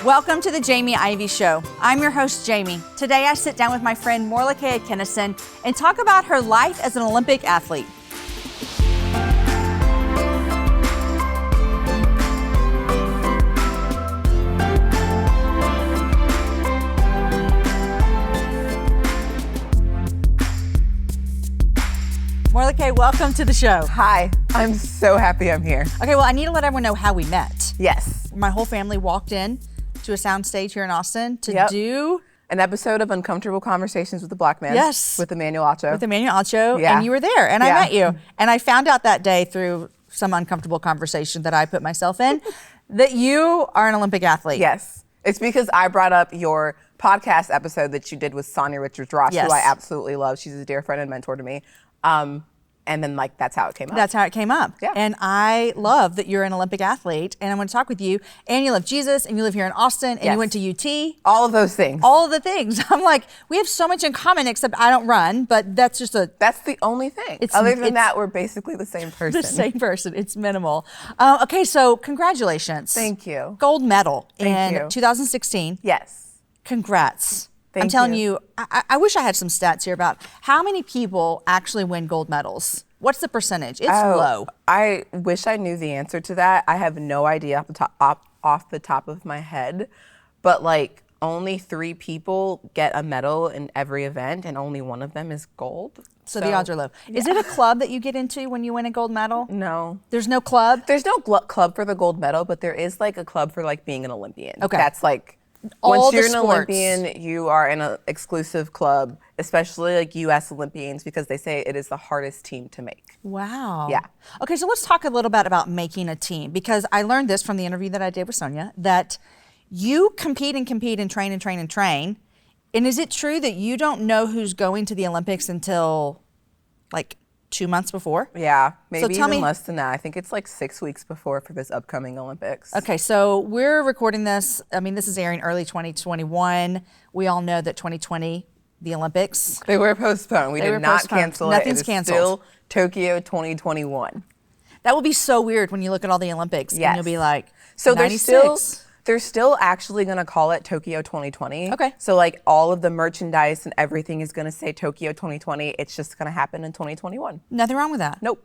Welcome to the Jamie Ivey Show. I'm your host, Jamie. Today I sit down with my friend Morolake Akinosun and talk about her life as an Olympic athlete. Morolake, welcome to the show. Hi, I'm so happy I'm here. Okay, well, I need to let everyone know how we met. Yes. My whole family walked in to a soundstage here in Austin to do an episode of Uncomfortable Conversations with a Black Man. Yes. With Emmanuel Acho. With Emmanuel Acho, Yeah. and you were there, and I met you. And I found out that day through some uncomfortable conversation that I put myself in that you are an Olympic athlete. Yes. It's because I brought up your podcast episode that you did with Sonia Richards-Ross, Yes. who I absolutely love. She's a dear friend and mentor to me. And then that's how it came up. That's how it came up. Yeah. And I love that you're an Olympic athlete, and I want to talk with you. And you love Jesus, and you live here in Austin, and you went to UT. All of those things. All of the things. I'm like, we have so much in common, except I don't run, but that's just That's the only thing. Other than that, we're basically the same person. the same person. It's minimal. Okay, so congratulations. Thank you. Gold medal Thank in you. 2016. Yes. Congrats. Thank I'm telling you. you, I wish I had some stats here about how many people actually win gold medals. What's the percentage? It's low. I wish I knew the answer to that. I have no idea off the top of my head, but only 3 people get a medal in every event, and only one of them is gold. So the odds are low. Yeah. Is it a club that you get into when you win a gold medal? No. There's no club? There's no club for the gold medal, but there is a club for being an Olympian. Okay. That's all once the you're an sports. Olympian, you are in an exclusive club, especially U.S. Olympians, because they say it is the hardest team to make. Wow. Yeah. Okay, so let's talk a little bit about making a team, because I learned this from the interview that I did with Sonia, that you compete and train and train and train. And is it true that you don't know who's going to the Olympics until 2 months before? Yeah, maybe tell even me- less than that. I think it's 6 weeks before for this upcoming Olympics. Okay, so we're recording this. I mean, this is airing early 2021. We all know that 2020, the Olympics. They were postponed. We They were did not postponed. cancel Nothing's it. It is canceled. still Tokyo 2021. That will be so weird when you look at all the Olympics and Yes. you'll be like, So 96. they're still actually going to call it Tokyo 2020. Okay. So all of the merchandise and everything is going to say Tokyo 2020. It's just going to happen in 2021. Nothing wrong with that. Nope.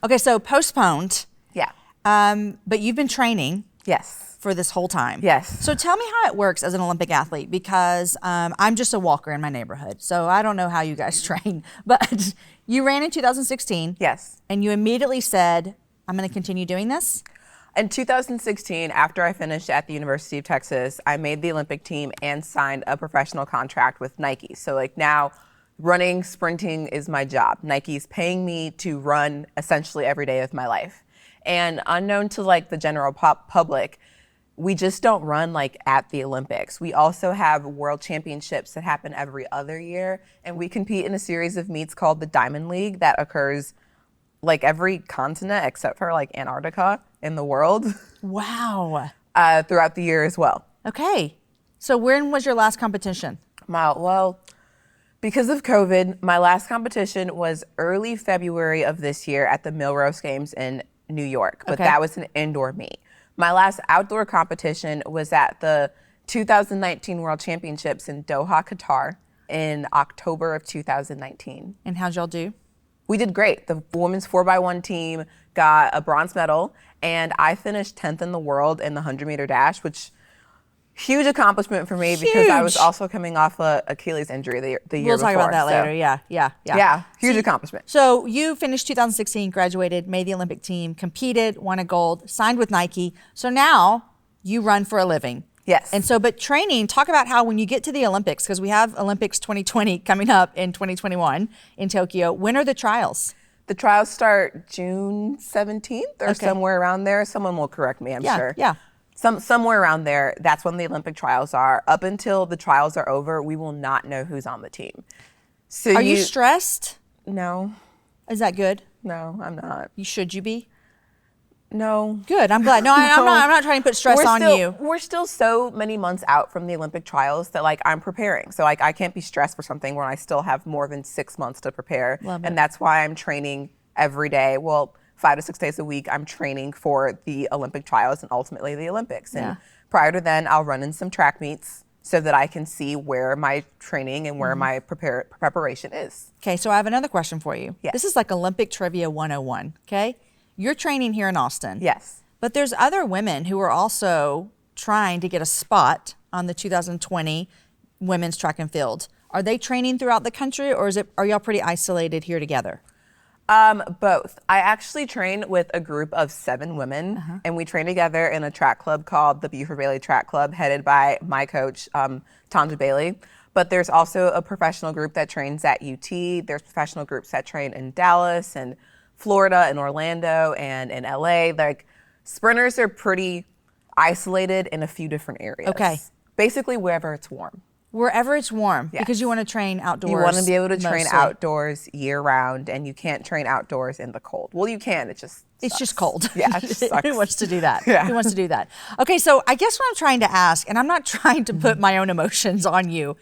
Okay, so postponed, Yeah. but you've been training Yes. for this whole time. Yes. So tell me how it works as an Olympic athlete, because I'm just a walker in my neighborhood, so I don't know how you guys train. But you ran in 2016. Yes. And you immediately said, I'm going to continue doing this? In 2016, after I finished at the University of Texas, I made the Olympic team and signed a professional contract with Nike. So now running, sprinting is my job. Nike's paying me to run essentially every day of my life. And unknown to the general public, we just don't run at the Olympics. We also have world championships that happen every other year. And we compete in a series of meets called the Diamond League that occurs every continent except for Antarctica in the world. Wow. Throughout the year as well. Okay. So when was your last competition? Well, because of COVID, my last competition was early February of this year at the Millrose Games in New York, but Okay. that was an indoor meet. My last outdoor competition was at the 2019 World Championships in Doha, Qatar in October of 2019. And how'd y'all do? We did great. The women's 4x1 team got a bronze medal, and I finished 10th in the world in the 100-meter dash, which huge accomplishment for me because I was Huge. also coming off a Achilles injury the year before. We'll talk about that so- later. Yeah. Yeah, huge accomplishment. So you finished 2016, graduated, made the Olympic team, competed, won a gold, signed with Nike. So now you run for a living. Yes. And so, but training, talk about how when you get to the Olympics, because we have Olympics 2020 coming up in 2021 in Tokyo, when are the trials? The trials start June 17th or Okay. somewhere around there. Someone will correct me, I'm sure. Yeah. Somewhere around there, that's when the Olympic trials are. Up until the trials are over, we will not know who's on the team. So Are you stressed? No, Is that good? no, I'm not. Should you be? No. Good. I'm glad. No, I'm not trying to put stress on you. We're still so many months out from the Olympic trials that I'm preparing. So I can't be stressed for something when I still have more than 6 months to prepare. Love it. And that's why I'm training every day. Well, 5 to 6 days a week, I'm training for the Olympic trials and ultimately the Olympics. And prior to then, I'll run in some track meets so that I can see where my training and where my preparation is. Okay, so I have another question for you. Yes. This is like Olympic Trivia 101, okay? You're training here in Austin. Yes. But there's other women who are also trying to get a spot on the 2020 women's track and field. Are they training throughout the country, or are y'all pretty isolated here together? Both. I actually train with a group of 7 women, and we train together in a track club called the Buford Bailey Track Club, headed by my coach, Tanja Bailey. But there's also a professional group that trains at UT. There's professional groups that train in Dallas and Florida and Orlando and in LA. Like, sprinters are pretty isolated in a few different areas. Okay. Basically, wherever it's warm. Wherever it's warm, Yes. because you want to train outdoors. You want to be able to train mostly. outdoors year round, and you can't train outdoors in the cold. Well, you can. It's just cold. Yeah, it just sucks. Who wants to do that? Yeah. Who wants to do that? Okay, so I guess what I'm trying to ask, and I'm not trying to put my own emotions on you,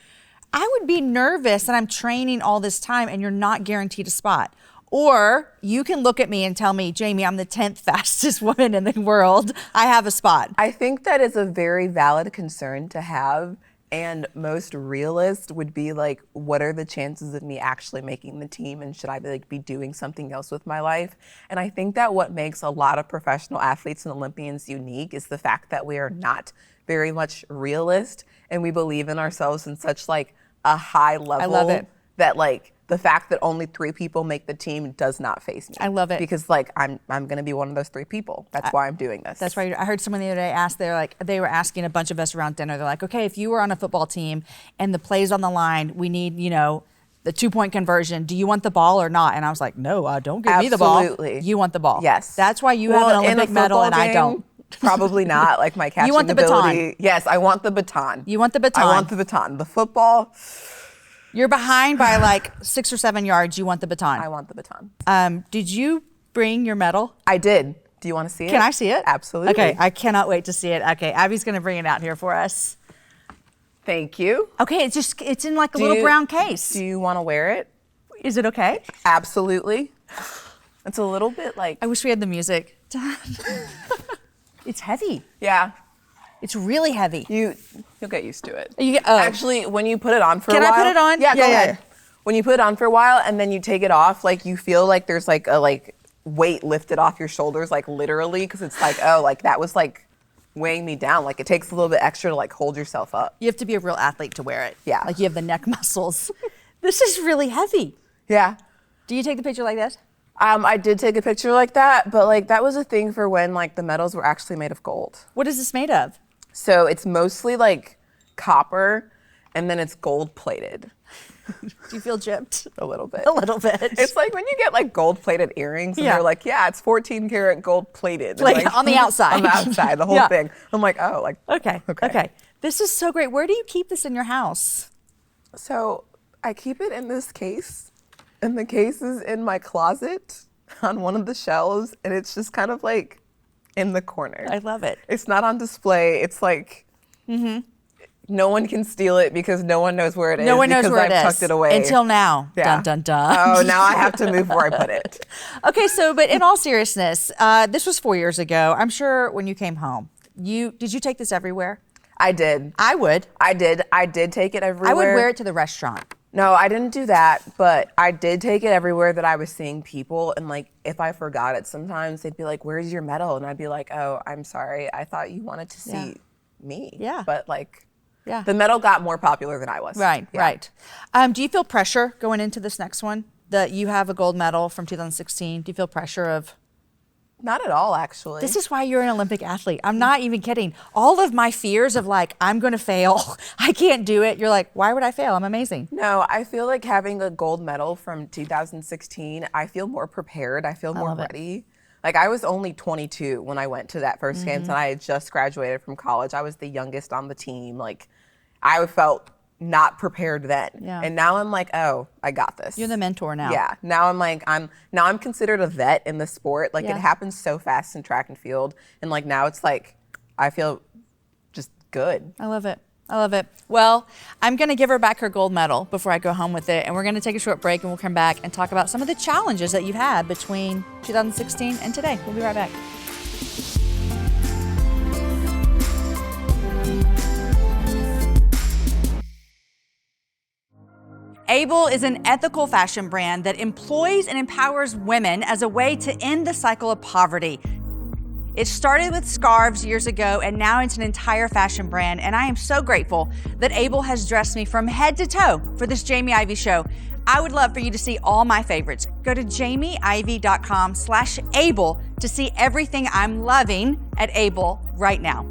I would be nervous that I'm training all this time and you're not guaranteed a spot. Or you can look at me and tell me, Jamie, I'm the 10th fastest woman in the world. I have a spot. I think that is a very valid concern to have. And most realist would be like, what are the chances of me actually making the team, and should I be doing something else with my life? And I think that what makes a lot of professional athletes and Olympians unique is the fact that we are not very much realist, and we believe in ourselves in such like a high level. I love it. That like the fact that only 3 people make the team does not faze me. I love it. Because like I'm gonna be one of those 3 people. That's why I'm doing this. That's why I heard someone the other day ask, they were asking a bunch of us around dinner, they're like, okay, if you were on a football team and the play's on the line, we need, the 2-point conversion, do you want the ball or not? And I was like, no, don't give me the ball. Absolutely. You want the ball. Yes. That's why you have an Olympic medal and I don't. Probably not. Like my catching You want the ability. baton. Yes, I want the baton. You want the baton. I want the baton. The football, You're behind by like 6 or 7 yards. You want the baton. I want the baton. Did you bring your medal? I did. Do you want to see it? Can I see it? Absolutely. Okay, I cannot wait to see it. Okay, Abby's going to bring it out here for us. Thank you. Okay, it's in like a little brown case. Do you want to wear it? Is it okay? Absolutely. It's a little bit like. I wish we had the music. It's heavy. Yeah. It's really heavy. You'll get used to it. Oh. Actually, when you put it on for a Can while. I put it on? Yeah, go Yeah. ahead. When you put it on for a while and then you take it off, like you feel like there's like a weight lifted off your shoulders, like literally, because it's like, oh, like that was like weighing me down. Like it takes a little bit extra to like hold yourself up. You have to be a real athlete to wear it. Yeah. Like you have the neck muscles. This is really heavy. Yeah. Do you take the picture like this? I did take a picture like that, but like that was a thing for when like the medals were actually made of gold. What is this made of? So it's mostly like copper, and then it's gold plated. Do you feel gypped? A little bit. A little bit. It's like when you get like gold plated earrings and Yeah. they're like, yeah, it's 14 karat gold plated. Like, on the outside. On the outside, the whole Yeah. thing. I'm like, oh, like, Okay. This is so great. Where do you keep this in your house? So I keep it in this case, and the case is in my closet on one of the shelves, and it's just kind of like in the corner. I love it. It's not on display. It's like, no one can steal it because no one knows where it is. No one knows because where it I've is. tucked it away. Until now. Yeah. Dun, dun, dun. Oh, now I have to move where I put it. Okay, but in all seriousness, this was 4 years ago. I'm sure when you came home, did you take this everywhere? I did. I would. I did take it everywhere. I would wear it to the restaurant. No, I didn't do that, but I did take it everywhere that I was seeing people. And like, if I forgot it sometimes, they'd be like, where's your medal? And I'd be like, oh, I'm sorry. I thought you wanted to see me. Yeah. But like, Yeah. the medal got more popular than I was. Right, Yeah. right. Do you feel pressure going into this next one? That you have a gold medal from 2016. Do you feel pressure of? Not at all, actually. This is why you're an Olympic athlete. I'm not even kidding. All of my fears of like, I'm going to fail. I can't do it. You're like, why would I fail? I'm amazing. No, I feel like having a gold medal from 2016, I feel more prepared. I feel more love it. ready. Like I was only 22 when I went to that first games, and I had just graduated from college. I was the youngest on the team. Like I felt not prepared then. Yeah. And now I'm like, oh, I got this. You're the mentor now. Yeah. Now I'm like, I'm considered a vet in the sport. Like Yeah. it happens so fast in track and field. And like now it's like, I feel just good. I love it. I love it. Well, I'm going to give her back her gold medal before I go home with it. And we're going to take a short break and we'll come back and talk about some of the challenges that you've had between 2016 and today. We'll be right back. Able is an ethical fashion brand that employs and empowers women as a way to end the cycle of poverty. It started with scarves years ago, and now it's an entire fashion brand. And I am so grateful that Able has dressed me from head to toe for this Jamie Ivey Show. I would love for you to see all my favorites. Go to jamieivey.com/Able to see everything I'm loving at Able right now.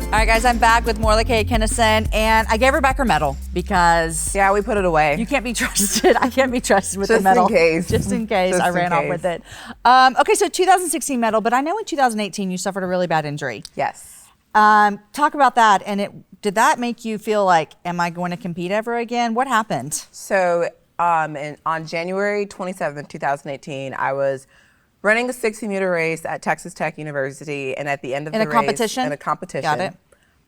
All right, guys, I'm back with Morolake Akinosun, and I gave her back her medal because Yeah, we put it away. you can't be trusted. I can't be trusted with the Just medal. in case. Just in case. Just I in ran off case. with it. Okay, so 2016 medal, but I know in 2018 you suffered a really bad injury. Yes. Talk about that, and did that make you feel like, am I going to compete ever again? What happened? So on January 27th, 2018, I was running a 60-meter race at Texas Tech University, and at the end of the race, in a competition, Got it.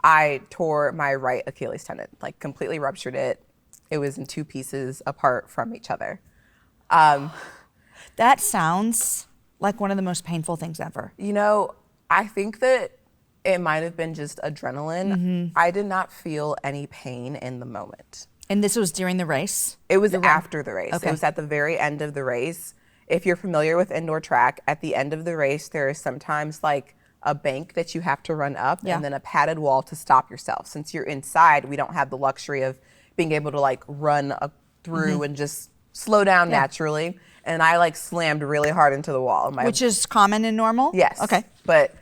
I tore my right Achilles tendon, like completely ruptured it. It was in two pieces apart from each other. That sounds like one of the most painful things ever. You know, I think that it might have been just adrenaline. I did not feel any pain in the moment. And this was during the race? It was after the race. Okay. It was at the very end of the race. If you're familiar with indoor track, at the end of the race, there is sometimes like a bank that you have to run up and then a padded wall to stop yourself. Since you're inside, we don't have the luxury of being able to like run through and just slow down naturally. And I like slammed really hard into the wall. Which is common and normal? Yes. Okay. But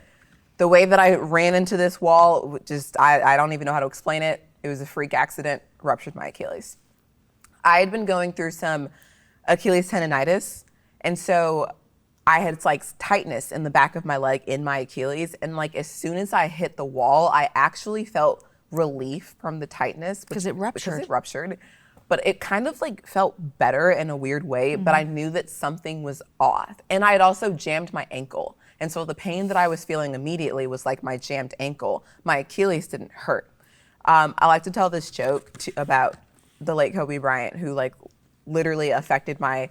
the way that I ran into this wall, just I don't even know how to explain it. It was a freak accident, ruptured my Achilles. I had been going through some Achilles tendonitis, and so I had like tightness in the back of my leg in my Achilles, and like as soon as I hit the wall, I actually felt relief from the tightness Because it ruptured. But it kind of like felt better in a weird way, but I knew that something was off. And I had also jammed my ankle. And so the pain that I was feeling immediately was like my jammed ankle. My Achilles didn't hurt. I like to tell this joke about the late Kobe Bryant, who like literally affected my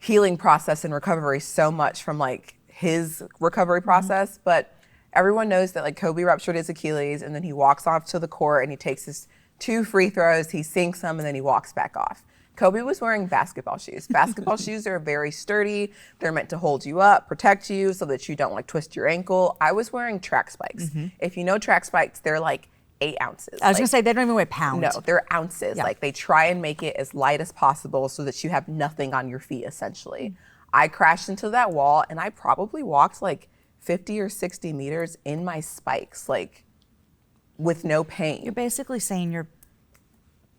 healing process and recovery so much from like his recovery process. But everyone knows that like Kobe ruptured his Achilles, and then he walks off to the court and he takes his 2 free throws, he sinks them, and then he walks back off. Kobe was wearing basketball shoes. Basketball shoes are very sturdy. They're meant to hold you up, protect you so that you don't like twist your ankle. I was wearing track spikes. If you know track spikes, they're like 8 ounces. I was going to say, they don't even weigh pounds. No, they're ounces. Yeah. Like they try and make it as light as possible so that you have nothing on your feet, essentially. I crashed into that wall, and I probably walked like 50 or 60 meters in my spikes, like with no pain. You're basically saying you're...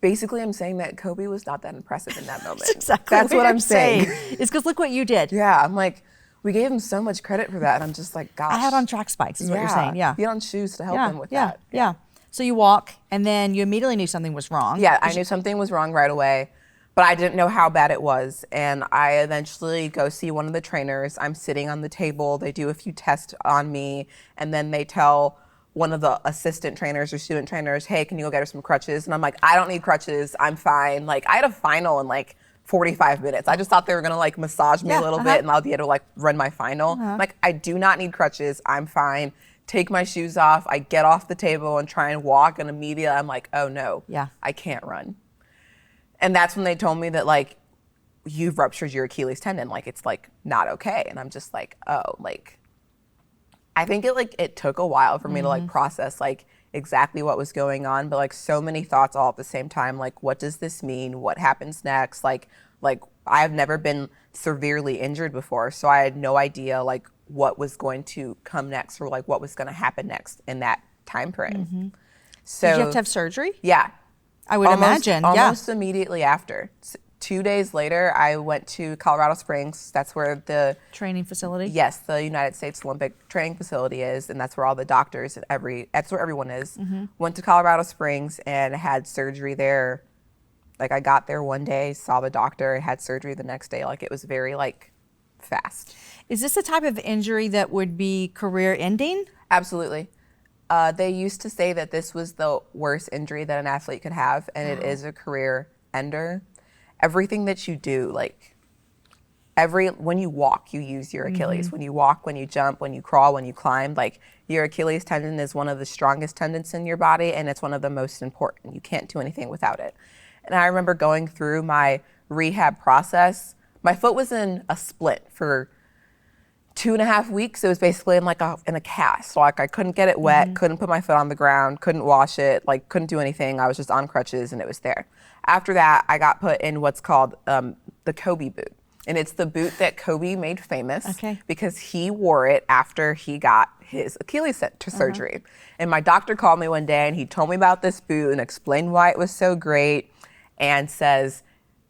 Basically, I'm saying that Kobe was not that impressive in that moment. That's exactly That's what I'm you're saying. It's because look what you did. Yeah, I'm like, we gave him so much credit for that, and I'm just like, gosh. I had on track spikes, is what you're saying. Yeah. He had on shoes to help him with that. Yeah. So you walk, and then you immediately knew something was wrong. Yeah, I knew something was wrong right away, but I didn't know how bad it was. And I eventually go see one of the trainers. I'm sitting on the table. They do a few tests on me, and then they tell one of the assistant trainers or student trainers, hey, can you go get her some crutches? And I'm like, I don't need crutches. I'm fine. Like, I had a final in like 45 minutes. I just thought they were gonna like massage me a little bit and I'll be able to like run my final. I'm like, I do not need crutches. I'm fine. Take my shoes off. I get off the table and try and walk, and immediately I'm like, oh no, I can't run. And that's when they told me that like, you've ruptured your Achilles tendon. Like, it's like not okay. And I'm just like, oh, like, I think it took a while for me to like process like exactly what was going on, but like so many thoughts all at the same time. Like, what does this mean? What happens next? Like I've never been severely injured before, so I had no idea like what was going to come next or like what was going to happen next in that time frame. So did you have to have surgery? Yeah, I would imagine. Almost immediately after. 2 days later, I went to Colorado Springs. That's where the training facility. Yes, the United States Olympic training facility is, and that's where all the doctors and that's where everyone is. Went to Colorado Springs and had surgery there Like I got there one day, saw the doctor, had surgery the next day. Like it was very like fast. Is this the type of injury that would be career ending? Absolutely. They used to say that this was the worst injury that an athlete could have, and it is a career ender. Everything that you do, like when you walk, you use your Achilles. When you walk, when you jump, when you crawl, when you climb, like your Achilles tendon is one of the strongest tendons in your body, and it's one of the most important. You can't do anything without it. And I remember going through my rehab process. My foot was in a splint for 2.5 weeks. It was basically in a cast. Like I couldn't get it wet, couldn't put my foot on the ground, couldn't wash it, like couldn't do anything. I was just on crutches and it was there. After that, I got put in what's called the Kobe boot. And it's the boot that Kobe made famous because he wore it after he got his Achilles sent to surgery. And my doctor called me one day and he told me about this boot and explained why it was so great and says,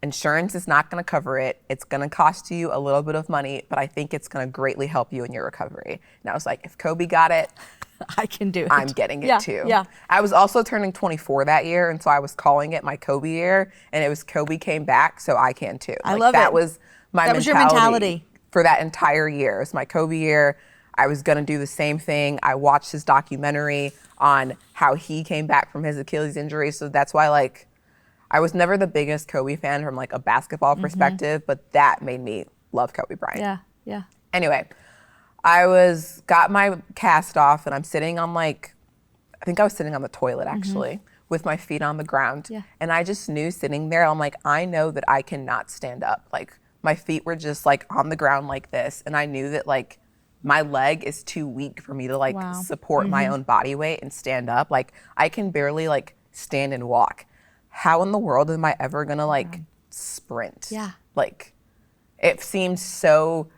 insurance is not going to cover it. It's going to cost you a little bit of money, but I think it's going to greatly help you in your recovery. And I was like, if Kobe got it, I can do it. I'm getting it too. Yeah. I was also turning 24 that year, and so I was calling it my Kobe year, and it was Kobe came back, so I can too. I love that it. was my That was your mentality. For that entire year. It was my Kobe year. I was going to do the same thing. I watched his documentary on how he came back from his Achilles injury, so that's why like I was never the biggest Kobe fan from like a basketball perspective, but that made me love Kobe Bryant. Yeah. Anyway, got my cast off and I'm sitting on I think I was sitting on the toilet actually with my feet on the ground. Yeah. And I just knew sitting there, I'm like, I know that I cannot stand up. Like my feet were just like on the ground like this. And I knew that like my leg is too weak for me to like support my own body weight and stand up. Like I can barely like stand and walk. How in the world am I ever gonna like sprint? Yeah. Like it seemed so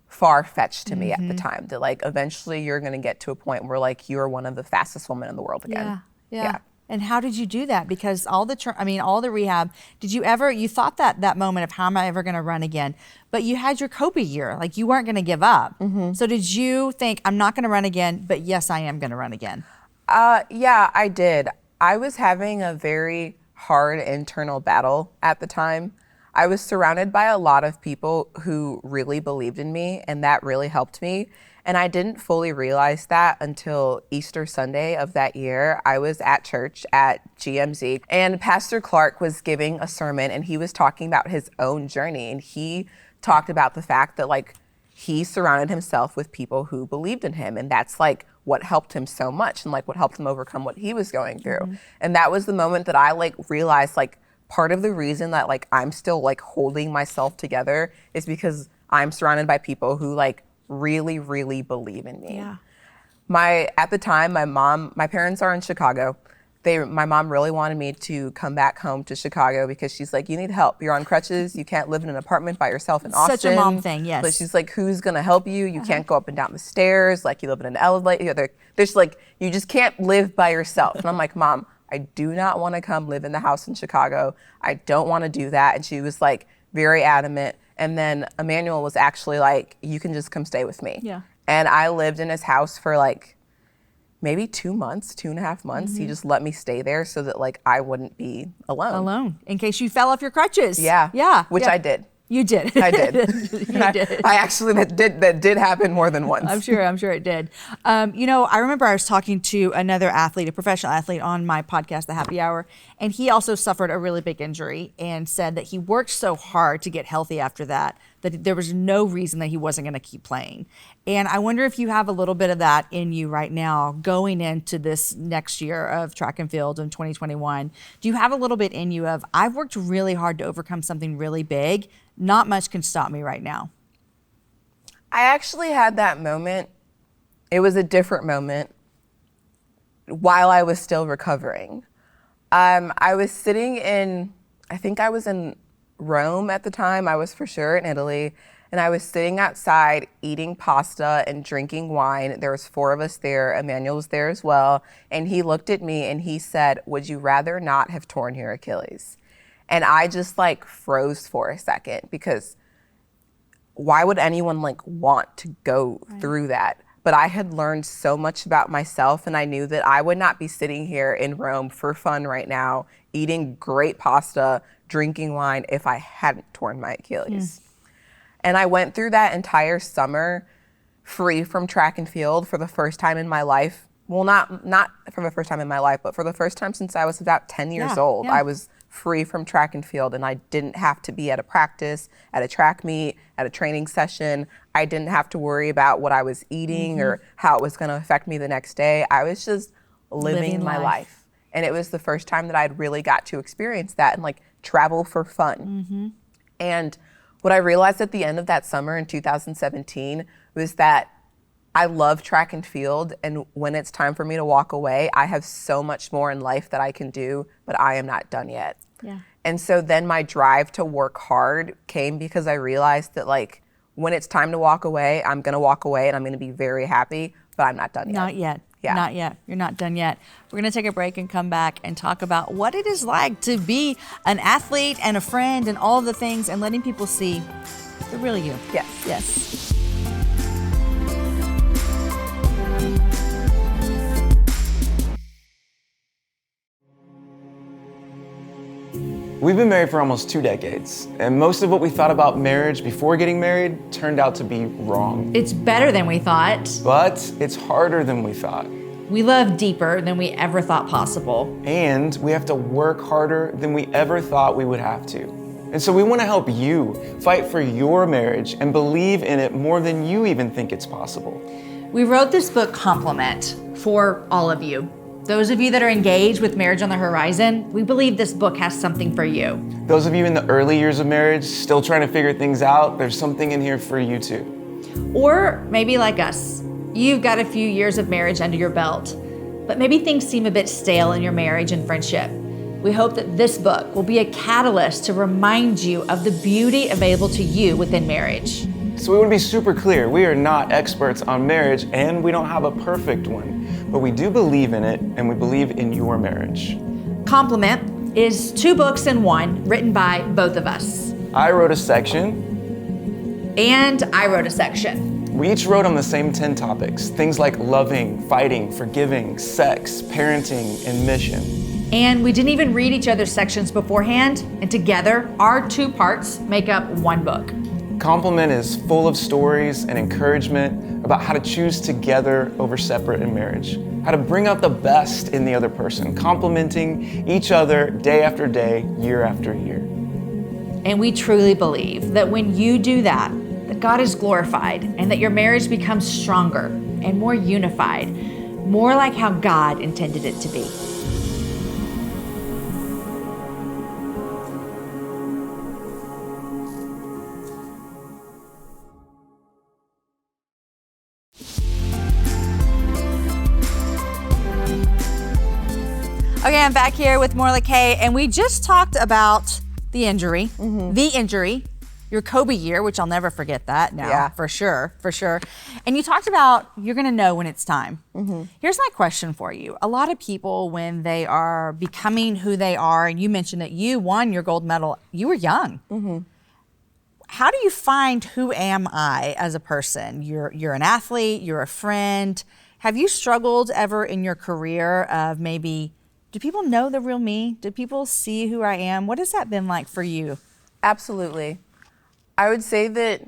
far-fetched to me at the time that like eventually you're gonna get to a point where like you're one of the fastest women in the world again. Yeah. And how did you do that? Because all the rehab, you thought that moment of how am I ever gonna run again? But you had your Kobe year, like you weren't gonna give up. So did you think, I'm not gonna run again, but yes, I am gonna run again? Yeah, I did. I was having a very hard internal battle at the time. I was surrounded by a lot of people who really believed in me, and that really helped me. And I didn't fully realize that until Easter Sunday of that year. I was at church at GMZ, and Pastor Clark was giving a sermon, and he was talking about his own journey. And he talked about the fact that like he surrounded himself with people who believed in him, and that's like what helped him so much and like what helped him overcome what he was going through. And that was the moment that I like realized like part of the reason that like I'm still like holding myself together is because I'm surrounded by people who like really, really believe in me. Yeah. At the time, my parents are in Chicago. My mom really wanted me to come back home to Chicago because she's like, you need help. You're on crutches. You can't live in an apartment by yourself in Austin. Such a mom thing, yes. But she's like, who's gonna help you? You can't go up and down the stairs. Like you live in an elevator. There's like, you just can't live by yourself. And I'm like, Mom, I do not want to come live in the house in Chicago. I don't want to do that. And she was like very adamant. And then Emmanuel was actually like, you can just come stay with me. Yeah. And I lived in his house for like maybe 2 months, 2.5 months. He just let me stay there so that like I wouldn't be alone. In case you fell off your crutches. Yeah. Which I did. You did. I did. You did. I actually, that did happen more than once. I'm sure it did. I remember I was talking to another athlete, a professional athlete on my podcast, The Happy Hour, and he also suffered a really big injury and said that he worked so hard to get healthy after that there was no reason that he wasn't going to keep playing. And I wonder if you have a little bit of that in you right now going into this next year of track and field in 2021. Do you have a little bit in you of, I've worked really hard to overcome something really big. Not much can stop me right now. I actually had that moment. It was a different moment while I was still recovering. I was sitting I think I was in Rome at the time. I was for sure in Italy. And I was sitting outside eating pasta and drinking wine. There was 4 of us there. Emmanuel was there as well. And he looked at me and he said, would you rather not have torn your Achilles? And I just like froze for a second because why would anyone like want to go through that? But I had learned so much about myself and I knew that I would not be sitting here in Rome for fun right now, eating great pasta, drinking wine if I hadn't torn my Achilles. And I went through that entire summer free from track and field for the first time in my life. Well, not for the first time in my life, but for the first time since I was about 10 years old. I was free from track and field, and I didn't have to be at a practice, at a track meet, at a training session. I didn't have to worry about what I was eating or how it was going to affect me the next day. I was just living my life. And it was the first time that I'd really got to experience that and like travel for fun. And what I realized at the end of that summer in 2017 was that I love track and field, and when it's time for me to walk away, I have so much more in life that I can do, but I am not done yet. And so then my drive to work hard came because I realized that like when it's time to walk away, I'm gonna walk away and I'm gonna be very happy, but I'm not done yet. Not yet. Yeah. Not yet. You're not done yet. We're going to take a break and come back and talk about what it is like to be an athlete and a friend and all the things, and letting people see the real you. Yes. Yes. We've been married for almost 2 decades, and most of what we thought about marriage before getting married turned out to be wrong. It's better than we thought. But it's harder than we thought. We love deeper than we ever thought possible. And we have to work harder than we ever thought we would have to. And so we want to help you fight for your marriage and believe in it more than you even think it's possible. We wrote this book, Compliment, for all of you. Those of you that are engaged with marriage on the horizon, we believe this book has something for you. Those of you in the early years of marriage, still trying to figure things out, there's something in here for you too. Or maybe like us, you've got a few years of marriage under your belt, but maybe things seem a bit stale in your marriage and friendship. We hope that this book will be a catalyst to remind you of the beauty available to you within marriage. So we want to be super clear, we are not experts on marriage and we don't have a perfect one, but we do believe in it and we believe in your marriage. Compliment is 2 books in one, written by both of us. I wrote a section. And I wrote a section. We each wrote on the same 10 topics, things like loving, fighting, forgiving, sex, parenting, and mission. And we didn't even read each other's sections beforehand, and together, our 2 parts make up 1 book. Compliment is full of stories and encouragement about how to choose together over separate in marriage, how to bring out the best in the other person, complimenting each other day after day, year after year. And we truly believe that when you do that, that God is glorified and that your marriage becomes stronger and more unified, more like how God intended it to be. Okay, I'm back here with Morolake, and we just talked about the injury, your Kobe year, which I'll never forget that now, for sure. And you talked about you're gonna know when it's time. Here's my question for you. A lot of people, when they are becoming who they are, and you mentioned that you won your gold medal, you were young. How do you find who am I as a person? You're an athlete, you're a friend. Have you struggled ever in your career of maybe, do people know the real me? Do people see who I am? What has that been like for you? Absolutely. I would say that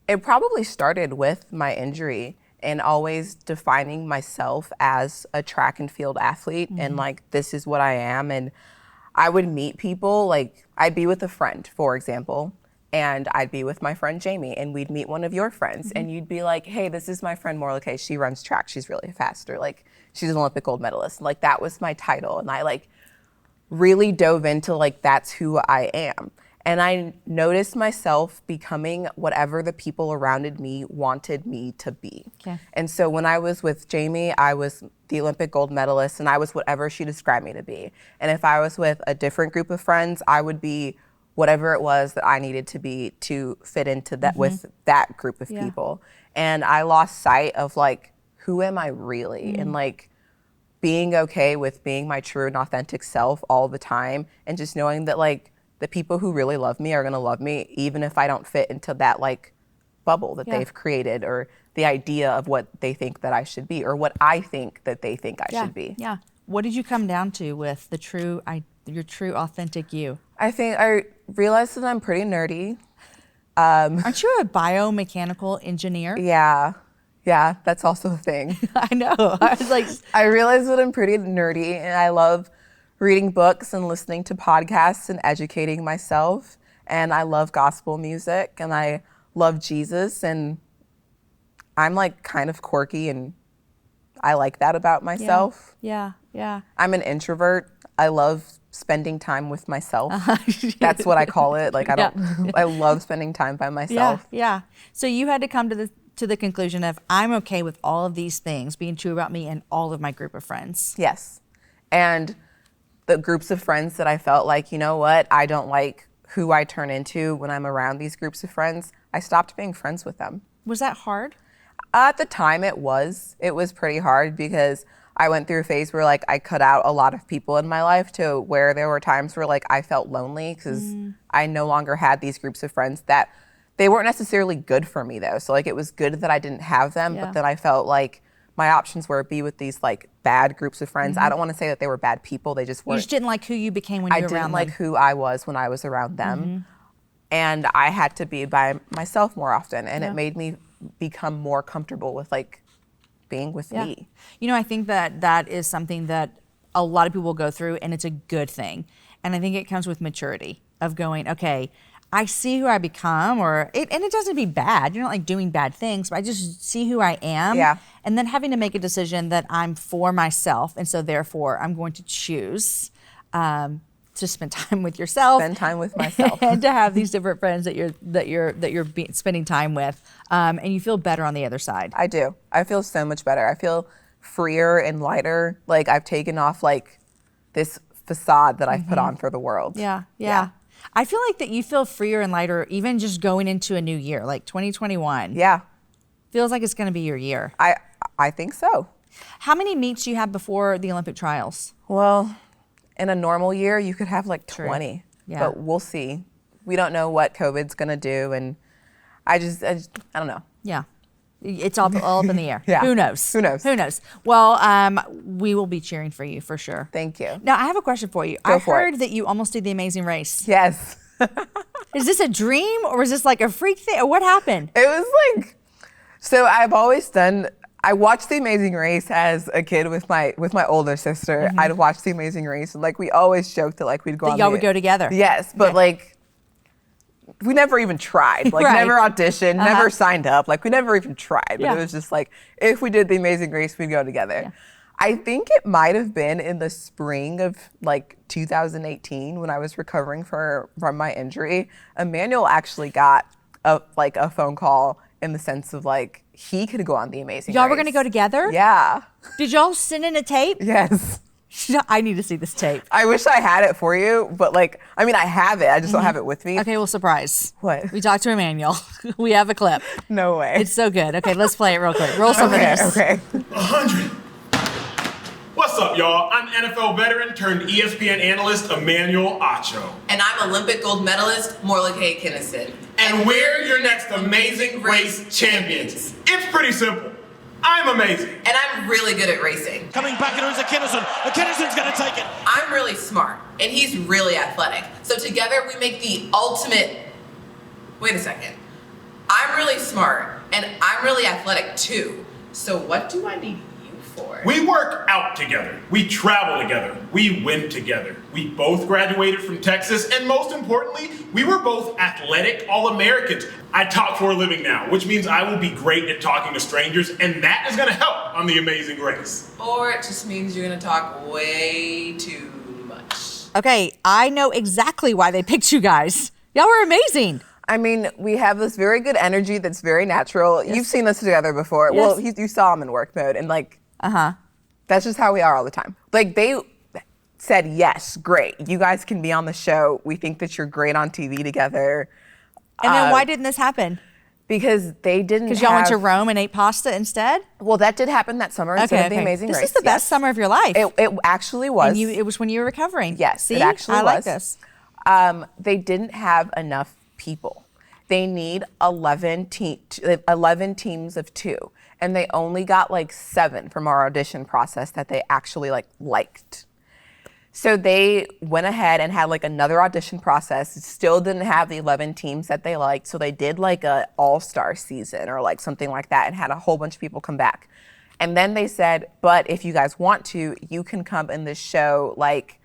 it probably started with my injury and always defining myself as a track and field athlete and like, this is what I am. And I would meet people, like I'd be with a friend, for example, and I'd be with my friend Jamie, and we'd meet one of your friends and you'd be like, hey, this is my friend Morolake, she runs track, she's really fast, or like, she's an Olympic gold medalist. Like that was my title. And I like really dove into like, that's who I am. And I noticed myself becoming whatever the people around me wanted me to be. And so when I was with Jamie, I was the Olympic gold medalist and I was whatever she described me to be. And if I was with a different group of friends, I would be whatever it was that I needed to be to fit into that with that group of people. And I lost sight of like, who am I really? And like being okay with being my true and authentic self all the time, and just knowing that like the people who really love me are gonna love me even if I don't fit into that like bubble that they've created, or the idea of what they think that I should be, or what I think that they think I should be. What did you come down to with the your true authentic you? I think I realized that I'm pretty nerdy. Aren't you a biomechanical engineer? Yeah, that's also a thing. I know. I was like, I realize that I'm pretty nerdy, and I love reading books and listening to podcasts and educating myself. And I love gospel music, and I love Jesus, and I'm like kind of quirky, and I like that about myself. yeah. I'm an introvert. I love spending time with myself. That's what I call it. Like I love spending time by myself. Yeah. So you had to come to the conclusion of, I'm okay with all of these things being true about me and all of my group of friends. Yes. And the groups of friends that I felt like, you know what, I don't like who I turn into when I'm around these groups of friends, I stopped being friends with them. Was that hard? At the time it was pretty hard because I went through a phase where like I cut out a lot of people in my life to where there were times where like I felt lonely because I no longer had these groups of friends that they weren't necessarily good for me though. So like it was good that I didn't have them, but then I felt like my options were be with these like bad groups of friends. I don't want to say that they were bad people. They just weren't. You just didn't like who you became when you were around them. I didn't like who I was when I was around them. And I had to be by myself more often. And it made me become more comfortable with like being with me. You know, I think that is something that a lot of people go through, and it's a good thing. And I think it comes with maturity of going, okay, I see who I become, and it doesn't be bad. You're not like doing bad things, but I just see who I am. Yeah. And then having to make a decision that I'm for myself, and so therefore I'm going to choose to spend time with yourself. Spend time with myself. And to have these different friends that you're spending time with, and you feel better on the other side. I do. I feel so much better. I feel freer and lighter. Like I've taken off like this facade that I've put on for the world. Yeah. I feel like that you feel freer and lighter even just going into a new year, like 2021. Yeah. Feels like it's going to be your year. I think so. How many meets do you have before the Olympic trials? Well, in a normal year, you could have like 20. Yeah. But we'll see. We don't know what COVID's going to do. And I don't know. Yeah. It's all up in the air. Yeah. Who knows? Well, we will be cheering for you for sure. Thank you. Now, I have a question for you. I heard that you almost did the Amazing Race. Yes. Is this a dream or is this like a freak thing? Or what happened? It was like, so I watched The Amazing Race as a kid with my older sister. I'd watch The Amazing Race, and like we always joked that like we'd go on. Y'all would go together. Yes, but like we never even tried. Like never auditioned, never signed up. Like we never even tried. But it was just like if we did The Amazing Race, we'd go together. Yeah. I think it might have been in the spring of like 2018 when I was recovering from my injury. Emmanuel actually got a phone call in the sense of like he could go on The Amazing Race. Y'all were going to go together? Yeah. Did y'all send in a tape? Yes. I need to see this tape. I wish I had it for you, but like, I mean, I have it. I just don't have it with me. Okay, well, surprise. What? We talked to Emmanuel. We have a clip. No way. It's so good. Okay, let's play it real quick. Roll some of this. Okay. 100. What's up, y'all? I'm NFL veteran turned ESPN analyst Emmanuel Acho. And I'm Olympic Gold Medalist Morolake Akinosun. And we're your next Amazing Race champions. It's pretty simple. I'm amazing. And I'm really good at racing. Coming back in is Akinosun. Akinosun's gonna take it. I'm really smart, and he's really athletic. So together we make the ultimate... Wait a second. I'm really smart, and I'm really athletic too. So what do I need you for? We work out together. We travel together. We win together. We both graduated from Texas, and most importantly, we were both athletic All-Americans. I talk for a living now, which means I will be great at talking to strangers, and that is gonna help on The Amazing Race. Or it just means you're gonna talk way too much. Okay, I know exactly why they picked you guys. Y'all were amazing. I mean, we have this very good energy that's very natural. Yes. You've seen us together before. Yes. Well, you saw him in work mode, and like, that's just how we are all the time. Like, they said, yes, great. You guys can be on the show. We think that you're great on TV together. And then why didn't this happen? Because they didn't. Because y'all went to Rome and ate pasta instead? Well, that did happen that summer instead of The Amazing Race. This is the best summer of your life. It actually was. And it was when you were recovering. Yes, See? it actually was. I like this. They didn't have enough people. They need 11 teams of 2. And they only got like 7 from our audition process that they actually liked. So they went ahead and had like another audition process. Still didn't have the 11 teams that they liked. So they did like a all-star season or like something like that and had a whole bunch of people come back. And then they said, but if you guys want to, you can come in this show, like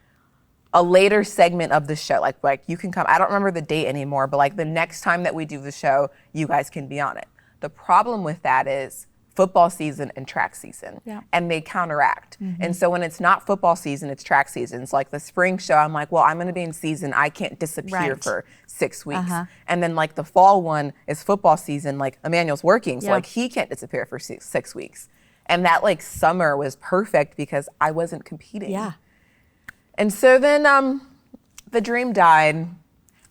a later segment of the show. Like you can come, I don't remember the date anymore, but like the next time that we do the show, you guys can be on it. The problem with that is football season and track season, and they counteract. And so when it's not football season, it's track season. It's like the spring show, I'm like, well, I'm gonna be in season, I can't disappear for 6 weeks. And then like the fall one is football season, like Emmanuel's working, so like he can't disappear for 6 weeks. And that like summer was perfect because I wasn't competing. And so then the dream died.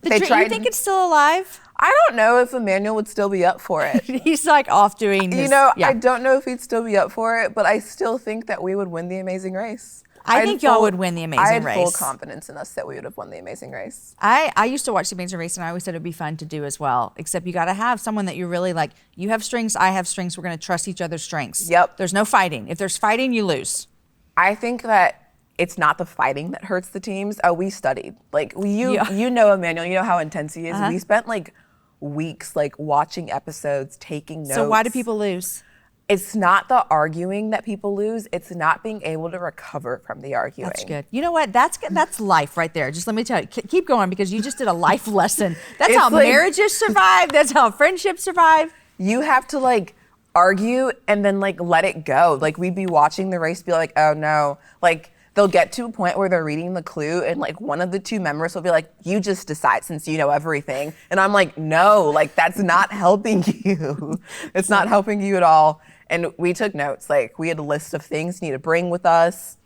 You think it's still alive? I don't know if Emmanuel would still be up for it. He's like off doing his, I don't know if he'd still be up for it, but I still think that we would win the Amazing Race. I think y'all would win the Amazing Race. I had full confidence in us that we would have won the Amazing Race. I used to watch the Amazing Race, and I always said it'd be fun to do as well, except you got to have someone that you really like. You have strengths, I have strengths. We're going to trust each other's strengths. There's no fighting. If there's fighting, you lose. I think that it's not the fighting that hurts the teams. We studied. Like, you know Emmanuel, you know how intense he is. We spent like weeks like watching episodes, taking notes. So why do people lose? It's not the arguing that people lose. It's not being able to recover from the arguing. That's good. You know what? That's life right there. Just let me tell you. Keep going, because you just did a life lesson. That's how marriages survive. That's how friendships survive. You have to like argue and then like let it go. Like we'd be watching the race, be like, oh no. Like they'll get to a point where they're reading the clue and like one of the two members will be like, you just decide since you know everything. And I'm like, no, like that's not helping you. It's not helping you at all. And we took notes. Like we had a list of things you need to bring with us.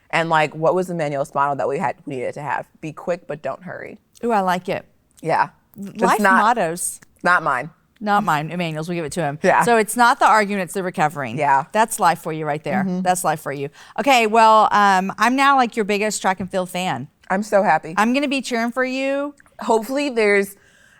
And like, what was Emmanuel's motto that we needed to have? Be quick, but don't hurry. Ooh, I like it. Yeah. Life mottos. Not mine. Not mine, Emmanuel's. We give it to him. Yeah. So it's not the argument, it's the recovering. Yeah. That's life for you right there. That's life for you. Okay, well, I'm now like your biggest track and field fan. I'm so happy. I'm going to be cheering for you. Hopefully there's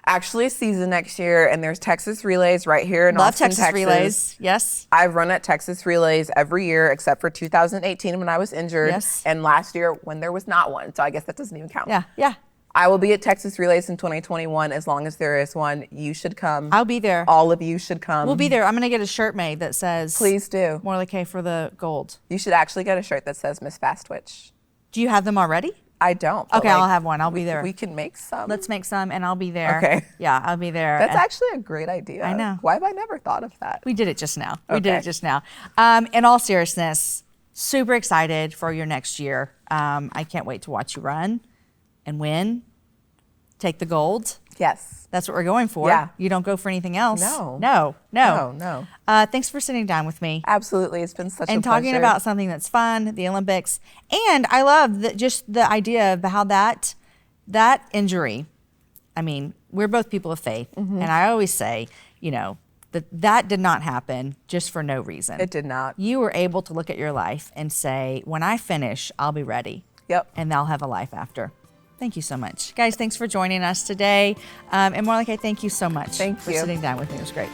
actually a season next year, and there's Texas Relays right here in Austin, Texas. Love Texas Relays, yes. I've run at Texas Relays every year except for 2018 when I was injured, and last year when there was not one. So I guess that doesn't even count. Yeah. I will be at Texas Relays in 2021 as long as there is one. You should come. I'll be there. All of you should come. We'll be there. I'm going to get a shirt made that says, please do. Morolake for the gold. You should actually get a shirt that says Miss Fast Twitch. Do you have them already? I don't. Okay, I'll have one. I'll be there. We can make some. Let's make some, and I'll be there. Okay. Yeah, I'll be there. That's actually a great idea. I know. Why have I never thought of that? We did it just now. Okay. In all seriousness, super excited for your next year. I can't wait to watch you run and win. Take the gold. Yes. That's what we're going for. Yeah. You don't go for anything else. No. No. Thanks for sitting down with me. Absolutely. It's been such a pleasure. And talking about something that's fun, the Olympics. And I love just the idea of how that injury, I mean, we're both people of faith. And I always say, that did not happen just for no reason. It did not. You were able to look at your life and say, when I finish, I'll be ready. Yep. And I'll have a life after. Thank you so much. Guys, thanks for joining us today. And Morolake, thank you so much for sitting down with me. It was great.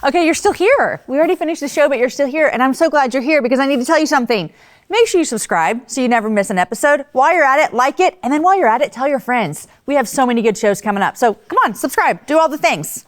Okay, you're still here. We already finished the show, but you're still here. And I'm so glad you're here because I need to tell you something. Make sure you subscribe so you never miss an episode. While you're at it, like it. And then while you're at it, tell your friends. We have so many good shows coming up. So come on, subscribe. Do all the things.